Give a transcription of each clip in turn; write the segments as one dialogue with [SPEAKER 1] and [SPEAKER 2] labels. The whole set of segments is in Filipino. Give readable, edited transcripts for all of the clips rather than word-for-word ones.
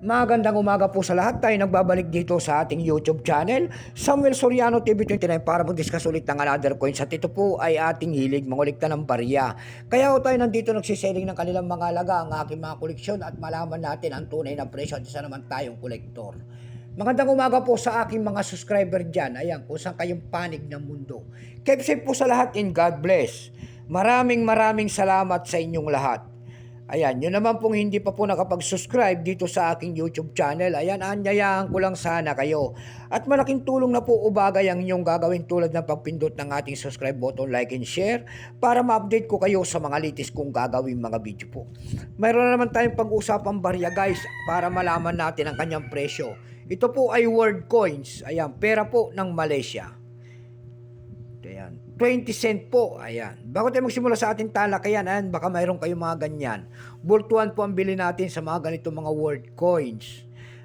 [SPEAKER 1] Magandang umaga po sa lahat. Tayo nagbabalik dito sa ating YouTube channel, Samuel Soriano TV 29, para mag-discuss ulit ng another coins. At ito po ay ating hilig, mangulikta ng barya. Kaya ho tayo nandito nagsiselling ng kanilang mga alaga, ang aking mga koleksyon, at malaman natin ang tunay na presyo at isa naman tayong kolektor. Magandang umaga po sa aking mga subscriber dyan. Ayan, kung saan kayong panig ng mundo. Keep safe po sa lahat and God bless. Maraming salamat sa inyong lahat. Ayan, yun naman pong hindi pa po nakapag-subscribe dito sa aking YouTube channel. Ayan, anyayahan ko lang sana kayo. At malaking tulong na po ubagay ang inyong gagawin tulad ng pagpindot ng ating subscribe button, like and share para ma-update ko kayo sa mga latest kong gagawin mga video po. Mayroon na naman tayong pag-usapang barya guys para malaman natin ang kanyang presyo. Ito po ay world coins. Ayan, pera po ng Malaysia. Ayan, 20 cent po. Ayan. Bago tayo magsimula sa ating talakayan, ayan, baka mayroon kayong mga ganyan. Bultuan po ang bili natin sa mga ganitong mga world coins.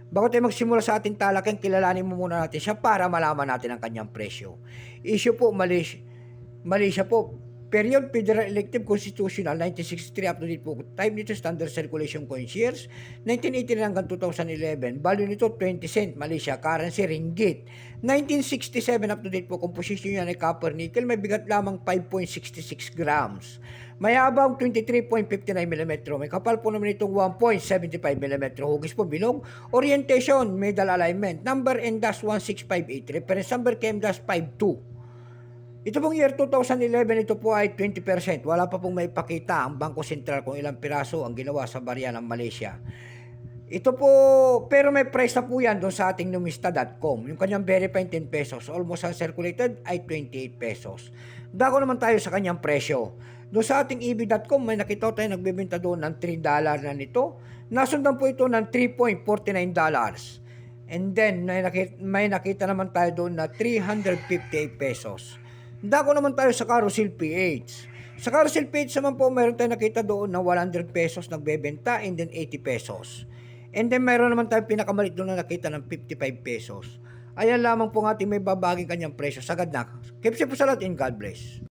[SPEAKER 1] Bago tayo magsimula sa ating talakayan, kilalanin mo muna natin siya para malaman natin ang kanyang presyo. Issue po, Malaysia po. Period, Federal Elective Constitutional, 1963 up to date po. Time nito, Standard Circulation Coins years, 1989 hanggang 2011. Value nito, 20 cent, Malaysia. Currency, ringgit. 1967 up to date po. Composition niya ay copper nickel. May bigat lamang 5.66 grams. May habang 23.59 mm. May kapal po naman itong 1.75 mm. Hugis po bilog. Orientation, medal alignment. Number NDAS 1658. Reference number KMDAS 52. Ito pong year 2011, ito po ay 20%. Wala pa pong may pakita ang Bangko Sentral kung ilang piraso ang ginawa sa barya ng Malaysia. Ito po, pero may price na po yan doon sa ating numista.com. Yung kanyang verified 10 pesos. Almost uncirculated ay 28 pesos. Dako naman tayo sa kanyang presyo. Doon sa ating eb.com, may nakita tayo nagbebenta doon ng $3 na nito. Nasundan po ito ng $3.49. And then, may nakita naman tayo doon na 358 pesos. Dako naman tayo sa Carousel PH. Sa Carousel PH naman po, meron tayo nakita doon na 100 pesos nagbebenta and then 80 pesos. And then meron naman tayo pinakamalit doon na nakita ng 55 pesos. Ayan lamang po ang ating may babaging kanyang presyo. Sagad na. Keep safe po sa lahat and God bless.